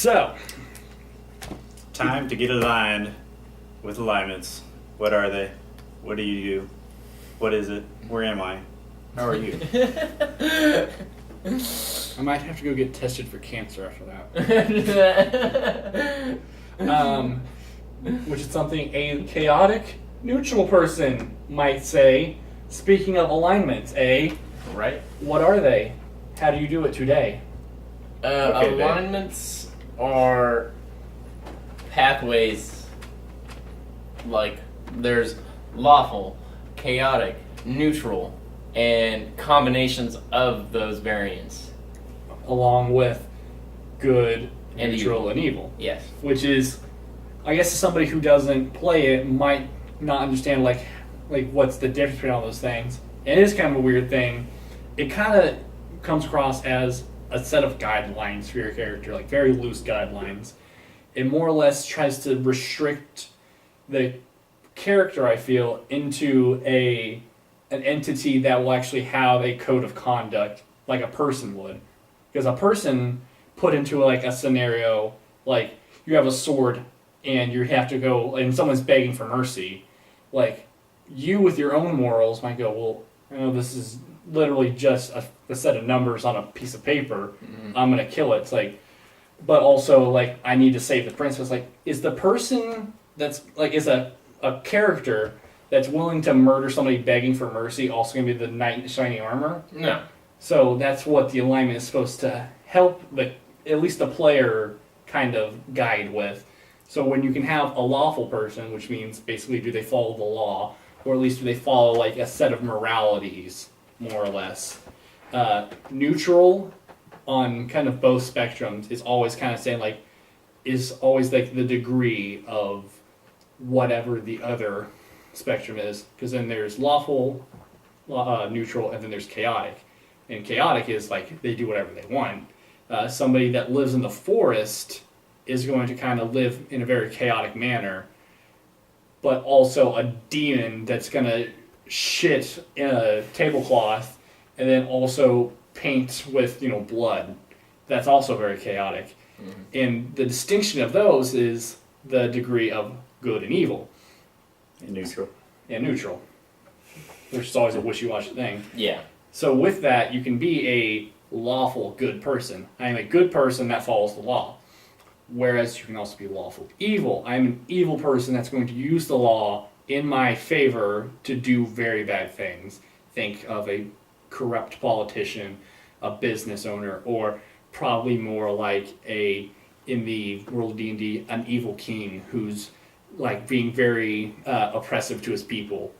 So, Time to get aligned with alignments. What are they? What do you do? What is it? Where am I? How are you? I might have to go get tested for cancer after that. Which is something a chaotic neutral person might say. Speaking of alignments, Right. what are they? How do you do it today? Okay, Alignments are pathways. Like, there's lawful, chaotic, neutral, and combinations of those variants. Along with good, And neutral, evil. and evil. Yes. Which is, I guess, somebody who doesn't play it might not understand like what's the difference between all those things. And it is kind of a weird thing. It kind of comes across as a set of guidelines for your character, like very loose guidelines. It more or less tries to restrict the character, I feel, into an entity that will actually have a code of conduct like a person would. Because a person put into like a scenario like you have a sword and you have to go and someone's begging for mercy, like you with your own morals might go, well, you know, this is literally just a set of numbers on a piece of paper. I'm gonna kill it. It's like, but also like I need to save the princess. Like, is the person that's like is a character that's willing to murder somebody begging for mercy also gonna be the knight in shining armor? No. So that's what the alignment is supposed to help at least the player kind of guide with. So when you can have a lawful person, which means basically do they follow the law, or at least do they follow like a set of moralities, more or less. Neutral on kind of both spectrums is always kind of saying like, is always like the degree of whatever the other spectrum is. Because then there's lawful, neutral, and then there's chaotic. And chaotic is like they do whatever they want. Somebody that lives in the forest is going to kind of live in a very chaotic manner, but also a demon that's going to shit in a tablecloth and then also paint with, you know, blood. That's also very chaotic. Mm-hmm. And the distinction of those is the degree of good and evil. And neutral. And neutral. Which is always a wishy-washy thing. Yeah. So with that, you can be a lawful good person. I am a good person that follows the law. Whereas you can also be lawful evil. I'm an evil person that's going to use the law in my favor to do very bad things. Think of a corrupt politician, a business owner, or probably more like in the world of D&D, an evil king who's like being very oppressive to his people.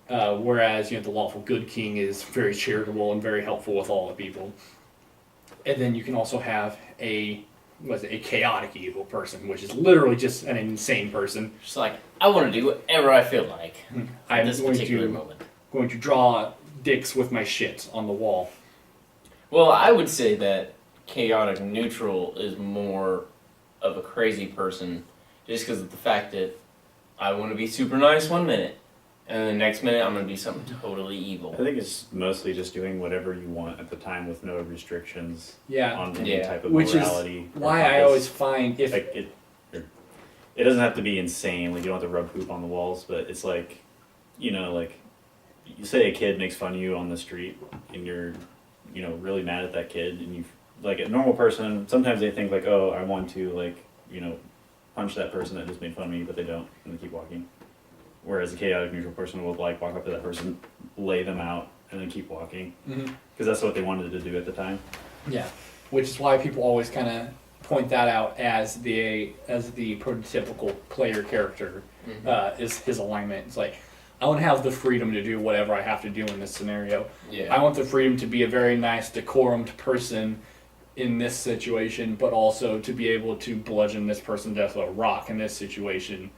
Whereas, you know, the lawful good king is very charitable and very helpful with all the people. And then you can also have a chaotic evil person, which is literally just an insane person. Just like, I want to do whatever I feel like at I'm this going particular moment. going to draw dicks with my shit on the wall. Well, I would say that chaotic neutral is more of a crazy person just because of the fact that I want to be super nice one minute, and the next minute I'm going to do something totally evil. I think it's mostly just doing whatever you want at the time with no restrictions Yeah. on any Yeah. type of Which morality. is why I always find if like it doesn't have to be insane. Like you don't have to rub poop on the walls, but it's like, you know, like you say a kid makes fun of you on the street, and you're, you know, really mad at that kid, and you like a normal person. Sometimes they think like, oh, I want to like, you know, punch that person that just made fun of me, but they don't, and they keep walking. Whereas a chaotic neutral person will like walk up to that person, lay them out, and then keep walking, because that's what they wanted to do at the time. Yeah, which is why people always kind of point that out as the prototypical player character is his alignment. It's like, I want to have the freedom to do whatever I have to do in this scenario. Yeah. I want the freedom to be a very nice, decorumed person in this situation, but also to be able to bludgeon this person to death with a rock in this situation.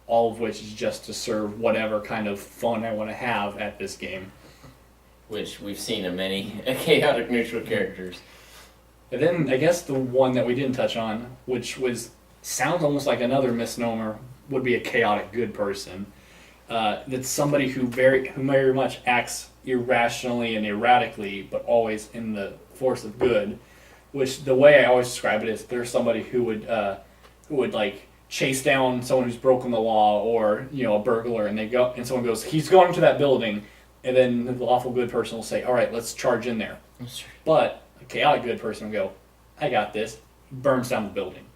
All of which is just to serve whatever kind of fun I want to have at this game. Which we've seen in many chaotic neutral characters. And then I guess the one that we didn't touch on, which sounds almost like another misnomer, would be a chaotic good person. That's somebody who very much acts irrationally and erratically, but always in the force of good. which the way I always describe it is there's somebody who would like chase down someone who's broken the law or a burglar, and someone goes, he's going to that building, and then the lawful good person will say, all right, let's charge in there. But a chaotic good person will go, I got this. He burns down the building.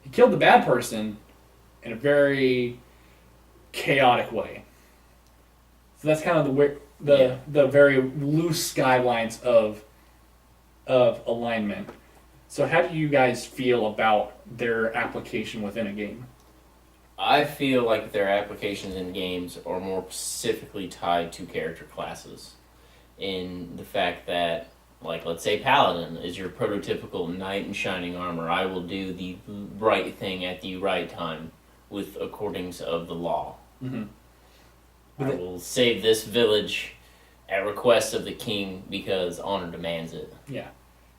He killed the bad person in a very chaotic way. So that's kind of the very loose guidelines of alignment. So how do you guys feel about their application within a game? I feel like their applications in games are more specifically tied to character classes, in the fact that, like, let's say Paladin is your prototypical knight in shining armor. I will do the right thing at the right time with accordance of the law. Mm-hmm. I will save this village at request of the king because honor demands it. Yeah.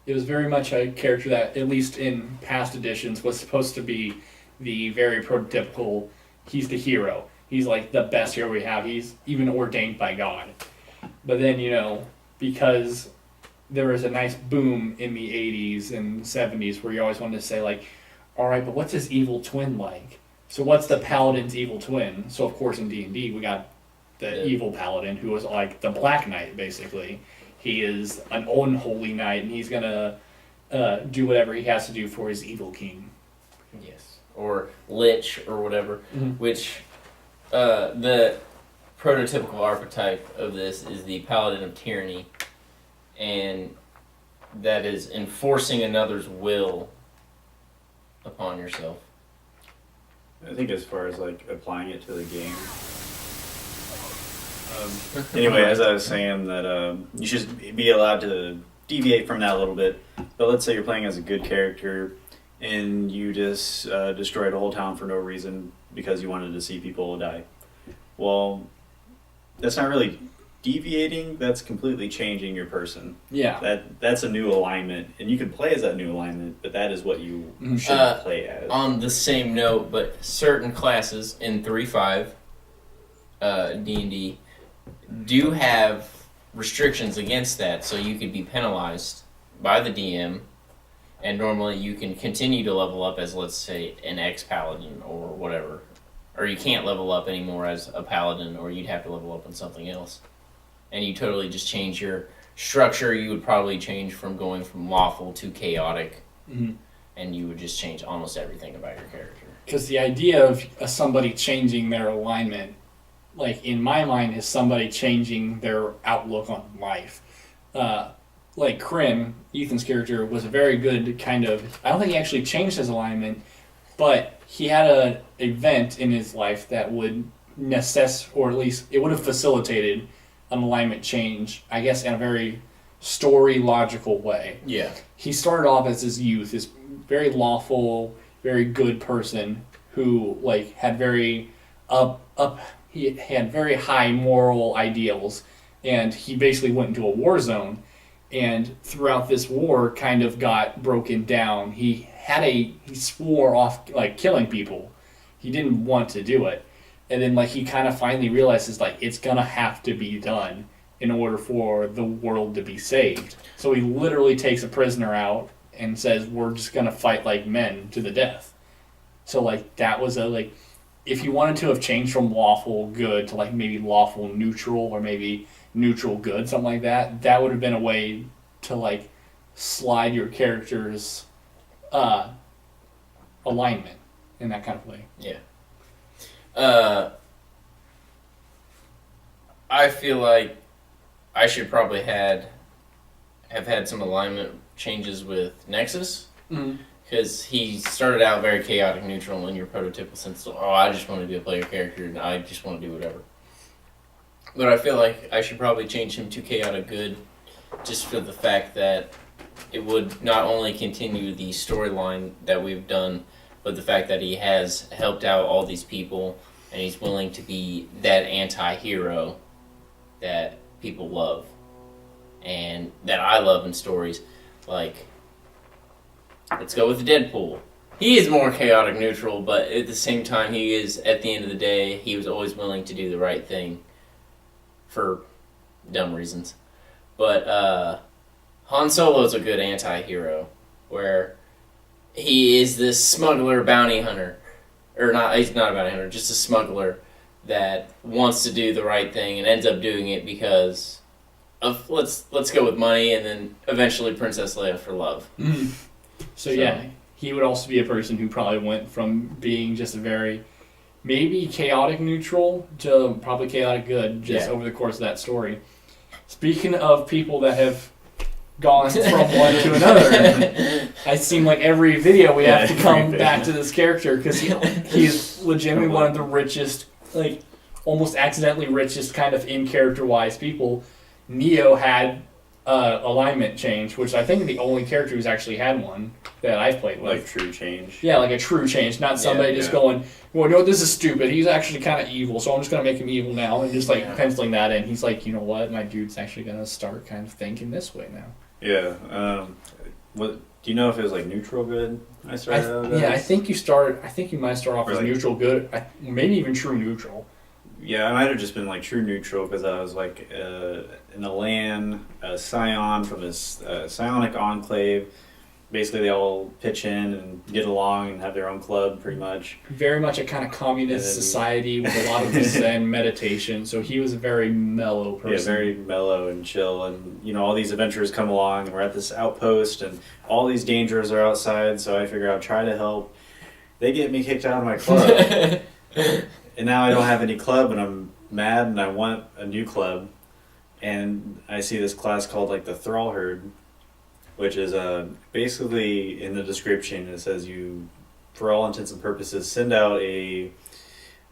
It was very much a character that, at least in past editions, was supposed to be the very prototypical, he's the hero. He's like the best hero we have. He's even ordained by God. But then, because there was a nice boom in the 80s and 70s where you always wanted to say, like, all right, but what's his evil twin like? So what's the paladin's evil twin? So, of course, in D&D, we got the evil paladin, who was like the Black Knight, basically. He is an unholy knight, and he's going to do whatever he has to do for his evil king. Yes. Or Lich, or whatever, Mm-hmm. which the prototypical archetype of this is the Paladin of Tyranny, and that is enforcing another's will upon yourself. I think as far as like applying it to the game. Anyway, as I was saying, that you should be allowed to deviate from that a little bit. But let's say you're playing as a good character and you just destroyed a whole town for no reason because you wanted to see people die. Well, that's not really deviating. That's completely changing your person. Yeah. That's a new alignment, and you can play as that new alignment, but that is what you should play as. On the same note, but certain classes in 3.5 D&D do have restrictions against that, so you could be penalized by the DM, and normally you can continue to level up as, let's say, an ex-paladin or whatever. Or you can't level up anymore as a paladin, or you'd have to level up on something else. And you totally just change your structure. You would probably change from going from lawful to chaotic, and you would just change almost everything about your character. Because the idea of somebody changing their alignment, like in my mind, is somebody changing their outlook on life. Like Kryn, Ethan's character, was a very good kind of... I don't think he actually changed his alignment, but he had an event in his life that would or at least it would have facilitated an alignment change, I guess, in a very story logical way. Yeah. He started off as his youth, this very lawful, very good person who had very he had very high moral ideals, and he basically went into a war zone, and throughout this war kind of got broken down. He swore off killing people. He didn't want to do it. And then he kind of finally realizes it's gonna have to be done in order for the world to be saved. So he literally takes a prisoner out and says, we're just gonna fight like men to the death. So that was if you wanted to have changed from lawful good to maybe lawful neutral, or maybe neutral good, something like that, that would have been a way to slide your character's alignment in that kind of way. Yeah. I feel like I should probably have had some alignment changes with Nexus, because he started out very chaotic neutral in your prototypical sense. I just want to be a player character and I just want to do whatever. But I feel like I should probably change him to chaotic good, just for the fact that it would not only continue the storyline that we've done, but the fact that he has helped out all these people, and he's willing to be that anti-hero that people love, and that I love in stories. Let's go with Deadpool. He is more chaotic neutral, but at the same time, he is, at the end of the day, he was always willing to do the right thing for dumb reasons. But Han Solo's a good anti-hero, where he is this smuggler bounty hunter, or not? He's not a bounty hunter, just a smuggler that wants to do the right thing and ends up doing it because of let's go with money, and then eventually Princess Leia for love. So yeah, he would also be a person who probably went from being just a very maybe chaotic neutral to probably chaotic good just over the course of that story. Speaking of people that have gone from one to another, I seem like every video we have to come back to this character because he's legitimately one of the richest, like almost accidentally richest kind of in character wise people. Neo had alignment change, which I think is the only character who's actually had one that I've played with. Like true change. Yeah, like a true change, not somebody just going, well, no, this is stupid. He's actually kind of evil, so I'm just going to make him evil now, and just like penciling that in. He's like, you know what, my dude's actually going to start kind of thinking this way now. Yeah. What do you know if it was like neutral good? I started out as? Yeah, I think you might start off as like, neutral good, maybe even true neutral. Yeah, I might have just been like true neutral because I was like in a land, a scion from this psionic enclave. Basically, they all pitch in and get along and have their own club, pretty much. Very much a kind of communist society with a lot of Zen meditation. So he was a very mellow person. Yeah, very mellow and chill. And you know, all these adventurers come along, and we're at this outpost, and all these dangers are outside. So I figure I'll try to help. They get me kicked out of my club. And now I don't have any club, and I'm mad, and I want a new club. And I see this class called like the Thrall Herd, which is basically in the description it says you, for all intents and purposes, send out a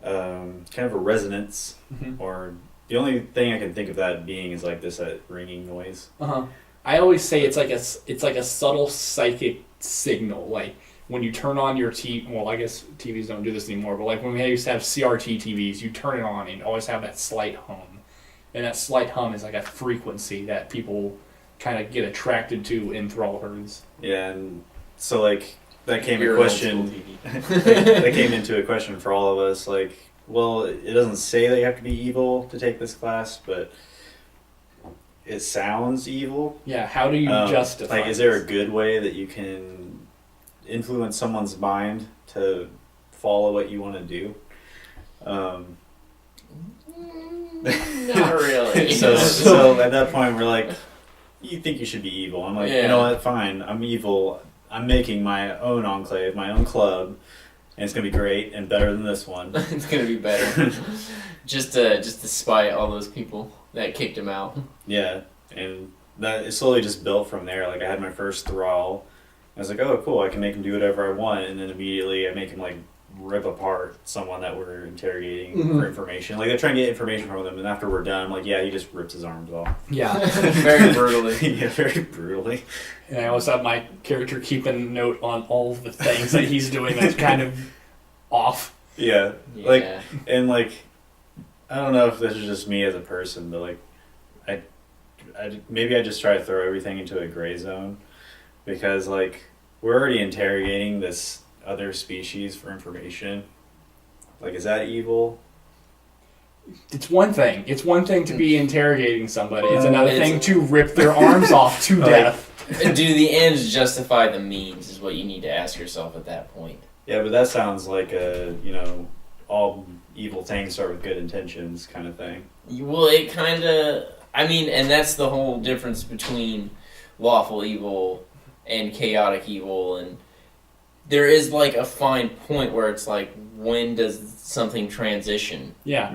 kind of a resonance, or the only thing I can think of that being is like this ringing noise. I always say it's like a subtle psychic signal, like. When you turn on your TV, well, I guess TVs don't do this anymore, but like when we used to have CRT TVs, you turn it on and always have that slight hum. And that slight hum is like a frequency that people kind of get attracted to in thrall herds. Yeah, and so like that came a question. That came into a question for all of us. Like, well, it doesn't say that you have to be evil to take this class, but it sounds evil. Yeah, how do you justify? Like, is there a good way that you can influence someone's mind to follow what you want to do? Not really. so at that point we're like, you think you should be evil. I'm like, you know what, fine, I'm evil. I'm making my own enclave, my own club, and it's gonna be great and better than this one. It's gonna be better. just to spite all those people that kicked him out. Yeah, and that it slowly just built from there. Like I had my first thrall. I was like, oh, cool, I can make him do whatever I want, and then immediately I make him, like, rip apart someone that we're interrogating for information. Like, I try and get information from them, and after we're done, I'm like, yeah, he just rips his arms off. Yeah. Very brutally. Yeah, very brutally. And I always have my character keeping a note on all of the things that he's doing that's kind of off. Yeah. Like, and, like, I don't know if this is just me as a person, but, like, maybe I just try to throw everything into a gray zone. Because, like, we're already interrogating this other species for information. Like, is that evil? It's one thing. It's one thing to be interrogating somebody. It's another thing to rip their arms off to death. Do the ends justify the means is what you need to ask yourself at that point. Yeah, but that sounds like a, you know, all evil things start with good intentions kind of thing. Well, it kind of... I mean, and that's the whole difference between lawful evil and chaotic evil, and there is like a fine point where it's like, when does something transition? Yeah,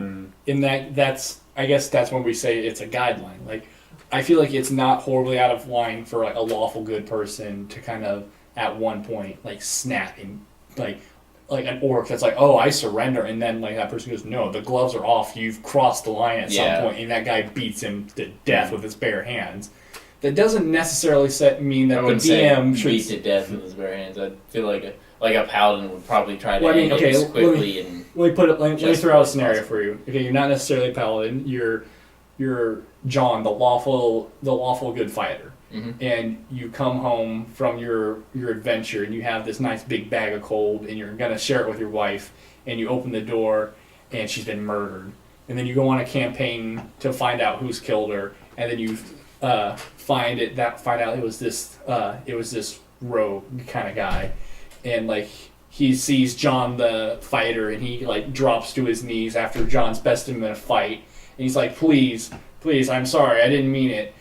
in that's I guess that's when we say it's a guideline. Like, I feel like it's not horribly out of line for like a lawful good person to kind of at one point like snap and like an orc that's like, oh, I surrender, and then like that person goes, no, the gloves are off, you've crossed the line at some point, and that guy beats him to death with his bare hands. That doesn't necessarily mean that the DM should beat to death with his bare hands. I feel like a paladin would probably try to end it as quickly and. Let me throw out a scenario for you. Okay, you're not necessarily a paladin. You're John, the lawful good fighter, and you come home from your adventure, and you have this nice big bag of cold, and you're gonna share it with your wife, and you open the door, and she's been murdered, and then you go on a campaign to find out who's killed her, and then you find out it was this rogue kind of guy, and like he sees John the fighter, and he like drops to his knees after John's bested him in a fight, and he's like, please, I'm sorry, I didn't mean it.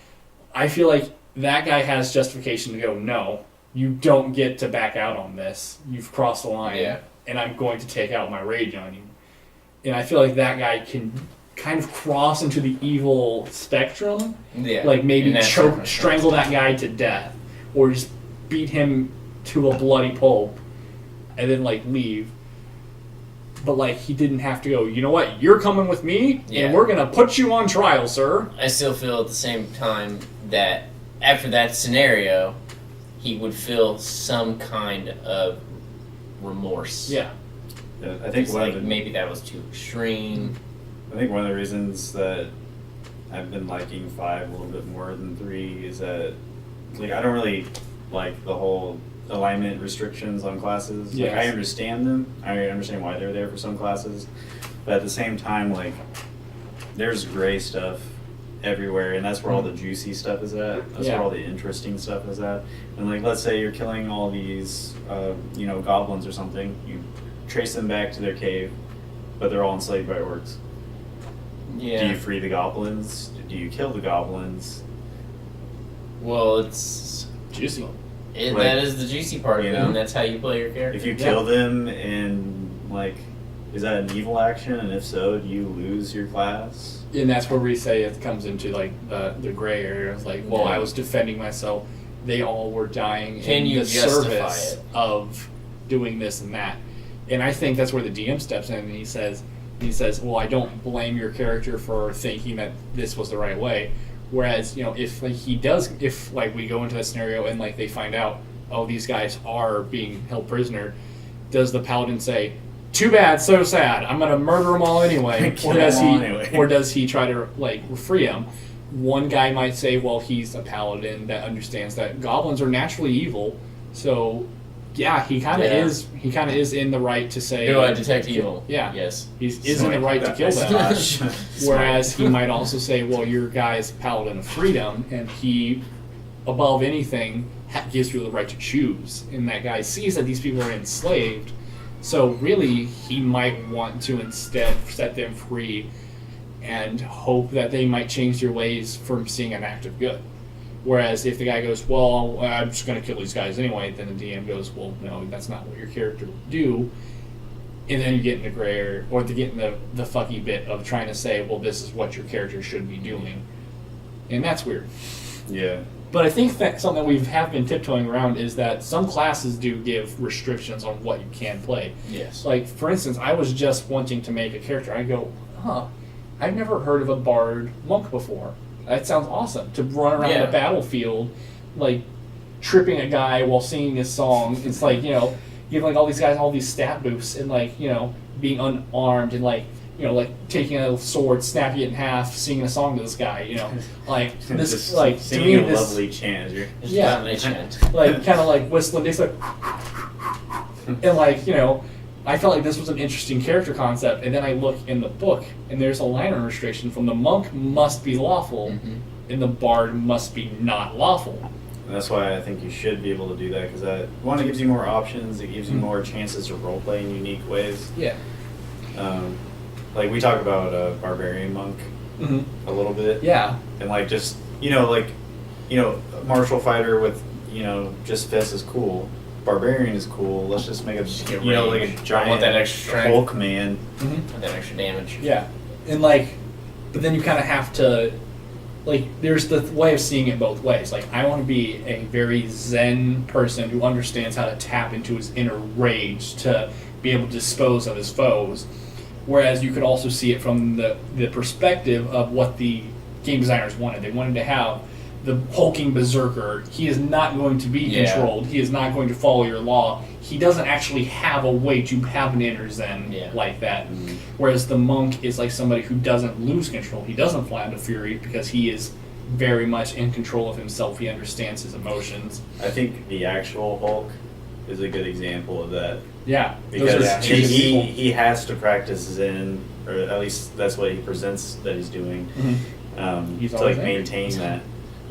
I feel like that guy has justification to go, no, you don't get to back out on this. You've crossed the line, and I'm going to take out my rage on you. And I feel like that guy can kind of cross into the evil spectrum. Yeah. Like maybe strangle that guy to death, or just beat him to a bloody pulp, and then like leave. But like he didn't have to go, you know what, you're coming with me, and we're gonna put you on trial, sir. I still feel at the same time that after that scenario, he would feel some kind of remorse. Yeah. I think maybe that was too extreme. I think one of the reasons that I've been liking 5 a little bit more than 3 is that like I don't really like the whole alignment restrictions on classes. Like I understand them. I understand why they're there for some classes, but at the same time, like there's gray stuff everywhere, and that's where all the juicy stuff is at. That's where all the interesting stuff is at. And like, let's say you're killing all these, goblins or something. You trace them back to their cave, but they're all enslaved by orcs. Yeah. Do you free the goblins? Do you kill the goblins? Well, it's juicy. That is the juicy part of it, and that's how you play your character. If you kill them, and like, is that an evil action? And if so, do you lose your class? And that's where we say it comes into like the gray area. It's like, well, I was defending myself. They all were dying in the service of doing this and that. And I think that's where the DM steps in, and he says, well, I don't blame your character for thinking that this was the right way. Whereas, if we go into that scenario and like they find out, oh, these guys are being held prisoner, does the paladin say, too bad, so sad, I'm gonna murder them all anyway, or does he try to like free them? One guy might say, well, he's a paladin that understands that goblins are naturally evil, so yeah, he kind of is. He kind of is in the right to say, "Do I detect evil?" Yeah, yes, he's in the right to kill them. Whereas he might also say, "Well, your guy's paladin of freedom, and he, above anything, gives you the right to choose." And that guy sees that these people are enslaved, so really he might want to instead set them free, and hope that they might change their ways from seeing an act of good. Whereas if the guy goes, well, I'm just going to kill these guys anyway, then the DM goes, well, no, that's not what your character would do. And then you get in the gray area, or to get in the fucky bit of trying to say, well, this is what your character should be doing. And that's weird. Yeah. But I think that something that we have been tiptoeing around is that some classes do give restrictions on what you can play. Yes. Like, for instance, I was just wanting to make a character. I go, I've never heard of a bard monk before. That sounds awesome. To run around the battlefield, like, tripping a guy while singing his song. It's like, giving like all these guys all these stat boosts and like, being unarmed and like, taking a sword, snapping it in half, singing a song to this guy, like this, just like singing doing a this, lovely chant. like kind of like whistling. It's like, and like I felt like this was an interesting character concept, and then I look in the book, and there's a alignment restriction from the monk must be lawful, and the bard must be not lawful. And that's why I think you should be able to do that, because it gives you more options, it gives you more chances to roleplay in unique ways. Yeah. Like we talk about a barbarian monk a little bit. Yeah. And like just, a martial fighter with, just fists is cool. Barbarian is cool. Let's just make a like a giant want that extra Hulk man. Want that extra damage. Yeah, and like, but then you kind of have to, like, there's the way of seeing it both ways. Like, I want to be a very zen person who understands how to tap into his inner rage to be able to dispose of his foes. Whereas you could also see it from the perspective of what the game designers wanted. They wanted to have the hulking berserker. He is not going to be controlled. He is not going to follow your law. He doesn't actually have a way to have an inner zen like that. Whereas the monk is like somebody who doesn't lose control. He doesn't fly into fury because he is very much in control of himself. He understands his emotions. I think the actual Hulk is a good example of that. Yeah. Because he has to practice Zen, or at least that's what he presents that he's doing, to like maintain that.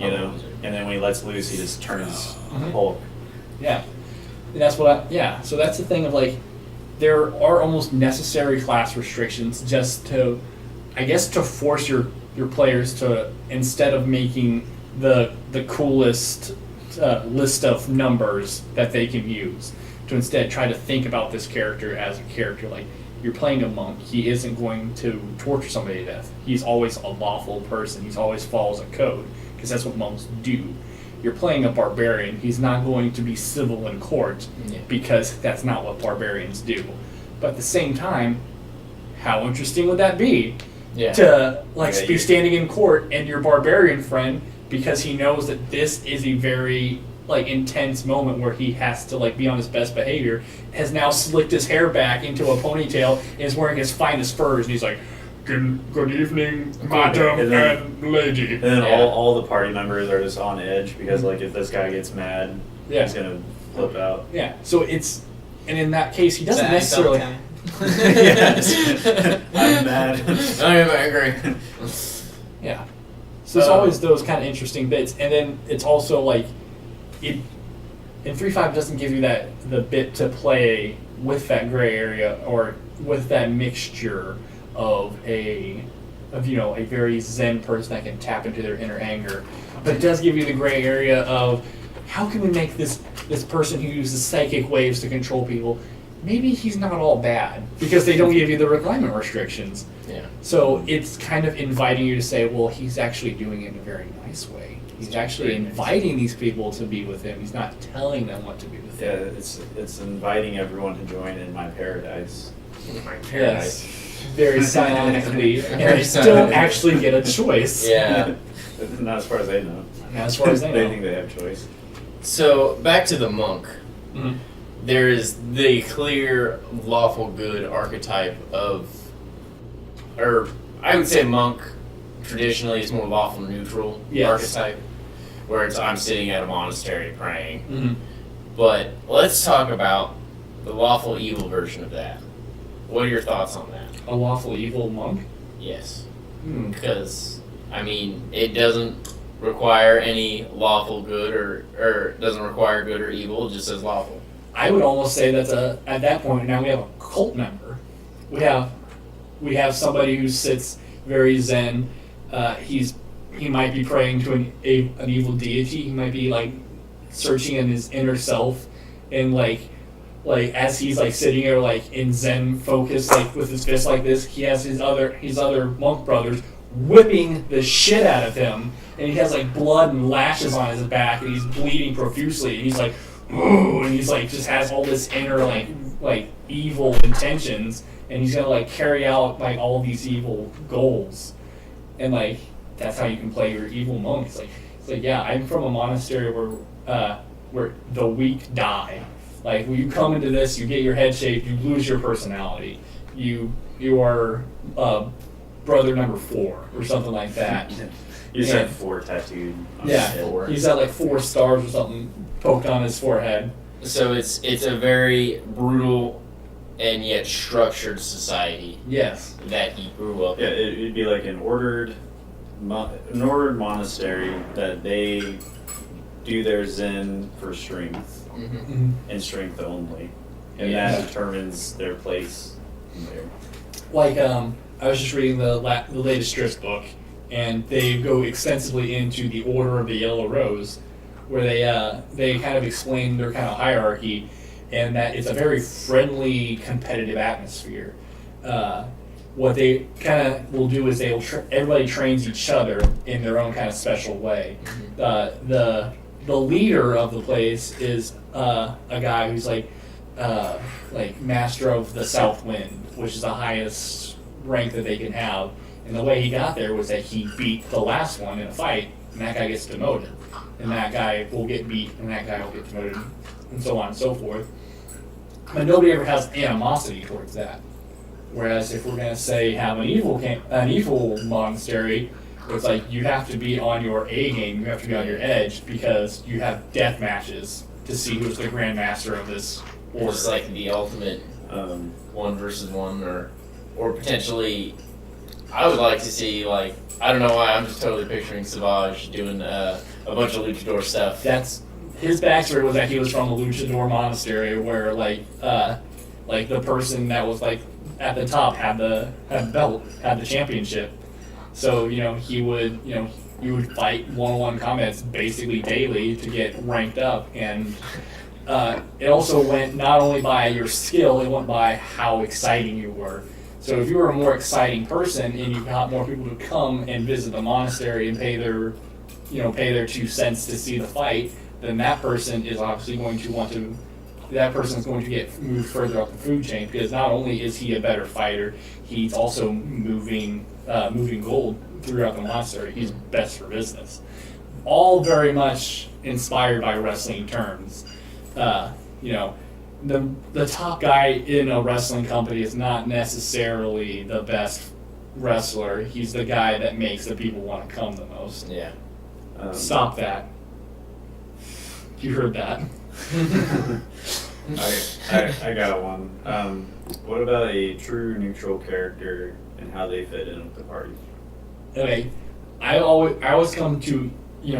And then when he lets loose, he just turns Hulk. Yeah. And that's what so that's the thing of like, there are almost necessary class restrictions just to, I guess, to force your players to, instead of making the coolest list of numbers that they can use, to instead try to think about this character as a character. Like, you're playing a monk, he isn't going to torture somebody to death. He's always a lawful person. He's always follows a code, because that's what monks do. You're playing a barbarian, he's not going to be civil in court, because that's not what barbarians do. But at the same time, how interesting would that be? Yeah. To be standing in court and your barbarian friend, because he knows that this is a very intense moment where he has to be on his best behavior, has now slicked his hair back into a ponytail and is wearing his finest furs, and he's like, Good evening, madam and lady. And then all the party members are just on edge because if this guy gets mad, he's gonna flip out. Yeah. So and in that case, he doesn't necessarily. Yes. I'm mad. I am angry. Yeah. So there's always those kind of interesting bits, and then it's also in 3.5 doesn't give you the bit to play with that gray area or with that mixture of a very zen person that can tap into their inner anger, but it does give you the gray area of how can we make this person who uses psychic waves to control people, maybe he's not all bad, because they don't give you the requirement restrictions. Yeah. So it's kind of inviting you to say, well, he's actually doing it in a very nice way. He's actually inviting these people to be with him. He's not telling them what to be with him. Yeah, it's inviting everyone to join in my paradise. My paradise. Yes. Very psionically, and Very they don't psionically. actually get a choice. Yeah. Not as far as they know. Not as far as they They know. think they have choice. So back to the monk. Mhm. There is the clear lawful good archetype of, or I would say monk traditionally is more lawful neutral archetype, where it's I'm sitting at a monastery praying. Mhm. But let's talk about the lawful evil version of that. What are your thoughts on that? A lawful evil monk? Yes. Hmm. Because, it doesn't require any lawful good or doesn't require good or evil, it just says lawful. I would almost say that's at that point now we have a cult member. We have somebody who sits very zen. He might be praying to an evil deity. He might be searching in his inner self, and as he's sitting there in zen focus, with his fist like this, he has his other monk brothers whipping the shit out of him, and he has blood and lashes on his back, and he's bleeding profusely, and he's ooh, and he's just has all this inner evil intentions, and he's gonna carry out all these evil goals, and that's how you can play your evil monk. It's yeah, I'm from a monastery where the weak die. When you come into this, you get your head shaved, you lose your personality. You are brother number 4 or something like that. You just have 4 tattooed on his Yeah, head. he's got 4 stars or something poked on his forehead. So it's a very brutal and yet structured society Yes. that he grew up Yeah, in. it'd be an ordered monastery that they do their zen for strength Mm-hmm. and strength only, and Yeah. that determines their place there. I was just reading the latest Drift book, and they go extensively into the Order of the Yellow Rose, where they kind of explain their kind of hierarchy, and that it's a very friendly, competitive atmosphere. What they kind of will do is everybody trains each other in their own kind of special way. The leader of the place is a guy who's master of the South Wind, which is the highest rank that they can have. And the way he got there was that he beat the last one in a fight, and that guy gets demoted. And that guy will get beat, and that guy will get demoted, and so on and so forth. But nobody ever has animosity towards that. Whereas if we're going to say have an evil monastery, it's you have to be on your A game, you have to be on your edge, because you have death matches to see who's the grandmaster of this order. It's the ultimate 1 versus 1, or potentially, I would like to see I don't know why I'm just totally picturing Savage doing a bunch of luchador stuff. That's his backstory was that he was from a luchador monastery where like the person that was like at the top had the belt, had the championship. So he would you would fight one-on-one combats basically daily to get ranked up, and it also went not only by your skill, it went by how exciting you were. So if you were a more exciting person and you got more people to come and visit the monastery and pay their 2 cents to see the fight, then that person is obviously going to that person is going to get moved further up the food chain, because not only is he a better fighter, he's also moving gold throughout the monastery. He's best for business. All very much inspired by wrestling terms. The top guy in a wrestling company is not necessarily the best wrestler. He's the guy that makes the people want to come the most. Yeah. Stop that. You heard that. I got one. What about a true neutral character and how they fit in with the party? Okay, I always come to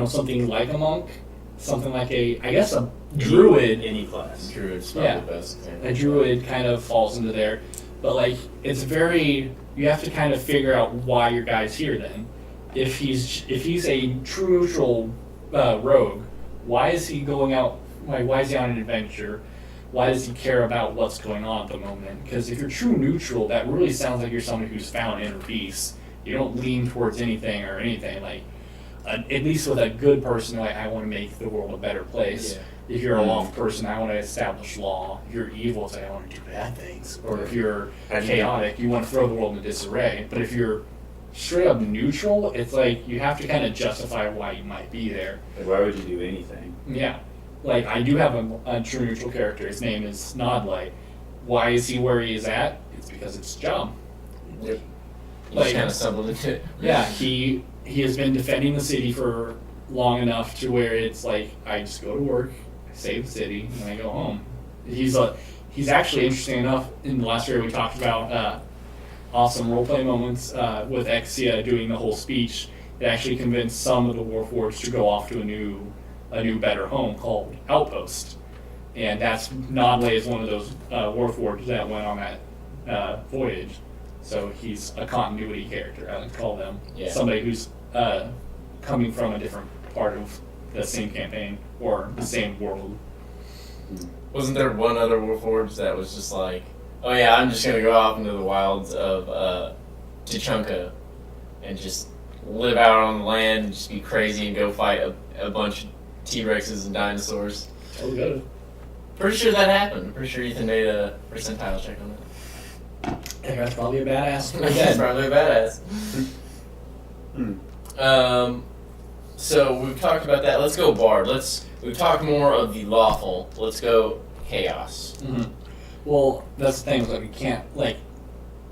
something like a monk, something like a druid. Any class. Druid's probably Yeah. the best thing. A druid kind of falls into there, but like you have to kind of figure out why your guy's here. Then, if he's a true neutral rogue, why is he going out? Why is he on an adventure? Why does he care about what's going on at the moment? Because if you're true neutral, that really sounds like you're someone who's found inner peace. You don't lean towards anything or anything. Like, at least with a good person, like, I want to make the world a better place. Yeah. If you're a lawful person, I want to establish law. If you're evil, it's like, I want to do bad things. Or if you're chaotic, you want to throw the world into disarray. But if you're straight up neutral, it's like you have to kind of justify why you might be there. Like, why would you do anything? Yeah. Like, I do have a true neutral character. His name is Nodlight. Why is he where he is at? It's because it's his job. Yep. You Like- just kind of stumbled into it. Yeah, he has been defending the city for long enough to where it's like, I just go to work, I save the city, and I go home. He's actually interesting enough. In the last area we talked about awesome roleplay moments with Exia doing the whole speech. It actually convinced some of the Warforged to go off to a new better home called Outpost, and that's Nodley is one of those Warforged that went on that voyage. So he's a continuity character, I would call them. Yeah. Somebody who's coming from a different part of the same campaign or the same world. Wasn't there one other Warforged that was just like, oh yeah, I'm just gonna go off into the wilds of Tachanka and just live out on the land and just be crazy and go fight a bunch of T-Rexes and dinosaurs? Oh, good. Pretty sure that happened. Pretty sure Ethan made a percentile check on that. Yeah, that's probably a badass. That's probably a badass. Hmm. So we've talked about that. Let's go Bard. We've talked more of the lawful. Let's go Chaos. Mm-hmm. Well, that's the thing. Like, we can't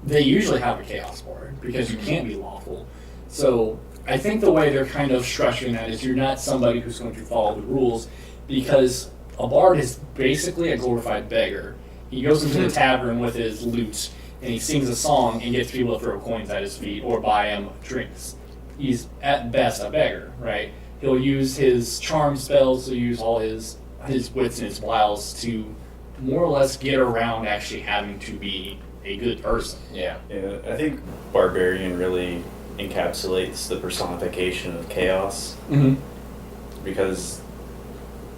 they usually have a chaos board because you can't be lawful. So I think the way they're kind of structuring that is you're not somebody who's going to follow the rules, because a bard is basically a glorified beggar. He goes into the tavern with his lute and he sings a song and gets people to throw coins at his feet or buy him drinks. He's at best a beggar, right? He'll use his charm spells, he'll use all his wits and his wiles to more or less get around actually having to be a good person. Yeah. Yeah, I think Barbarian really encapsulates the personification of chaos, Mm-hmm. It's because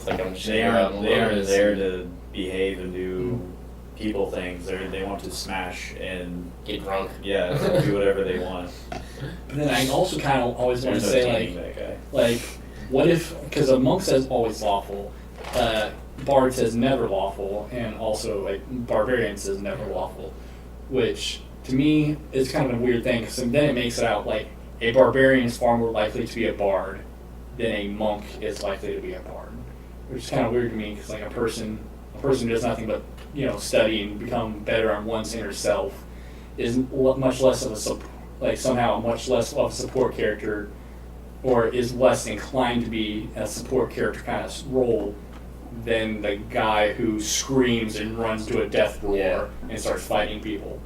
like I'm just they hanging out aren't in there to behave and do people things. They want to smash and get drunk. do whatever they want. But then I also kind of always want to There's no say, taming that guy. like, what if, because a monk says always lawful, bard says never lawful, and also, like, barbarian says never lawful, which, to me, is kind of a weird thing, because then it makes it out like a barbarian is far more likely to be a bard than a monk is likely to be a bard, which is kind of weird to me, because, like, a person does nothing but, study and become better on one's inner self is much less of somehow much less of a support character, or is less inclined to be a support character kind of role than the guy who screams and runs to a death roar and starts fighting people.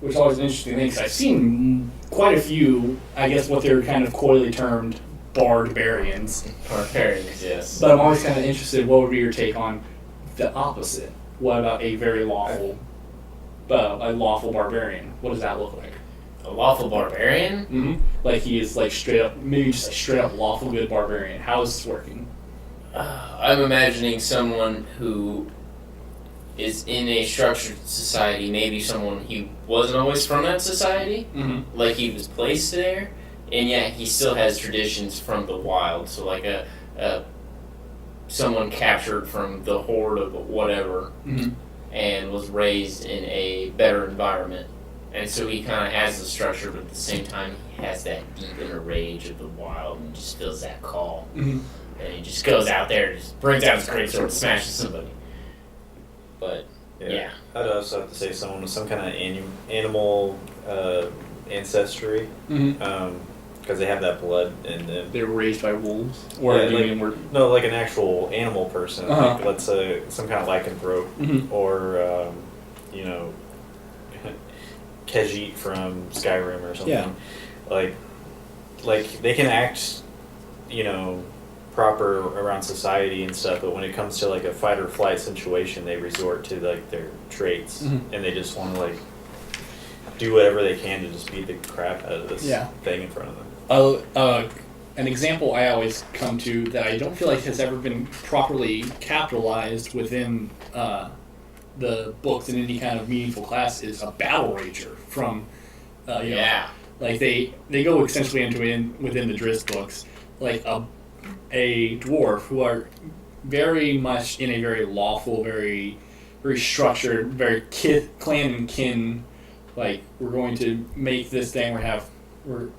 Which is always an interesting thing, because I've seen quite a few, I guess what they're kind of coyly termed barbarians. Barbarians, yes. But I'm always kind of interested, what would be your take on the opposite? What about a very lawful, a lawful barbarian? What does that look like? A lawful barbarian? Mm-hmm. Like he is like straight up, maybe just a straight up lawful good barbarian. How is this working? I'm imagining someone who is in a structured society, maybe someone he wasn't always from that society, Mm-hmm. like he was placed there, and yet he still has traditions from the wild. So like a someone captured from the horde of whatever, Mm-hmm. and was raised in a better environment. And so he kind of has the structure, but at the same time he has that deep inner rage of the wild and just feels that call. Mm-hmm. And he just goes out there and just brings out his greatsword and smashes somebody. But, yeah. I'd also have to say someone with some kind of animal ancestry, Mm-hmm. because they have that blood in them. They're raised by wolves, or Yeah, do you like- mean we're? No, like an actual animal person. Uh-huh. Like, let's say some kind of lycanthrope, Mm-hmm. or you know, Khajiit from Skyrim or something. Yeah. Like they can act, you know, proper around society and stuff, but when it comes to like a fight or flight situation, they resort to like their traits, Mhm. and they just want to like do whatever they can to just beat the crap out of this Yeah. thing in front of them. An example I always come to that I don't feel like has ever been properly capitalized within the books in any kind of meaningful class is a battle rager from, you know, Yeah. like they go essentially within the Drizzt books, like a dwarf who are very much in a very lawful, very structured, very clan and kin. Like, we're going to make this thing.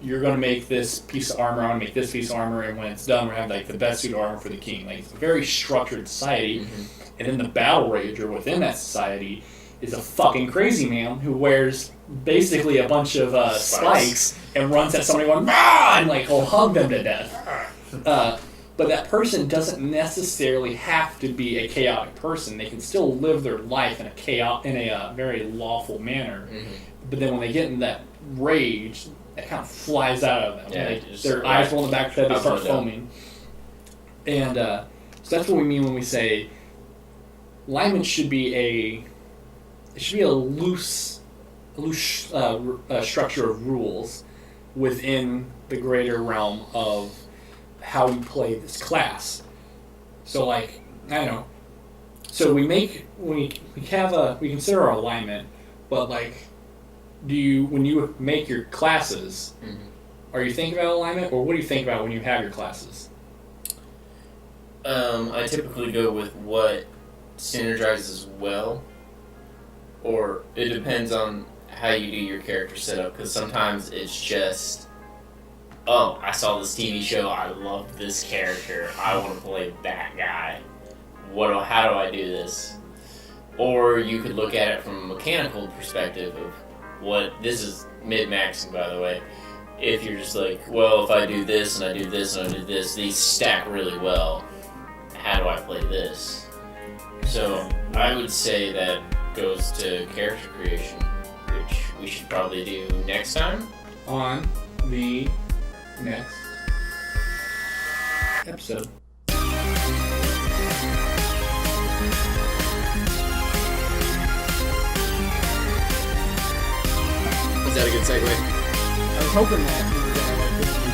You're going to make this piece of armor. I'm going to make this piece of armor, and when it's done, we're going to have like the best suit of armor for the king. Like, it's a very structured society. And then the battle rager within that society is a fucking crazy man who wears basically a bunch of spikes and runs at somebody going, "Rah!" and like will hug them to death. But that person doesn't necessarily have to be a chaotic person. They can still live their life in a very lawful manner. Mm-hmm. But then when they get in that rage, that kind of flies out of them. Yeah, Like, their eyes roll in the back of their head, they start Up and down. foaming. And so that's what we mean when we say alignment should be a loose structure of rules within the greater realm of how we play this class. So like, I don't know. So we consider our alignment, but like, when you make your classes, Mhm. are you thinking about alignment, or what do you think about when you have your classes? I typically go with what synergizes well, or it depends on how you do your character setup, because sometimes it's just, oh, I saw this TV show, I love this character, I want to play that guy. How do I do this? Or you could look at it from a mechanical perspective of this is mid-maxing, by the way. If you're just like, well, if I do this and I do this and I do this, these stack really well. How do I play this? So I would say that goes to character creation, which we should probably do next time. On the next episode. Is that a good segue? I was hoping that we were going to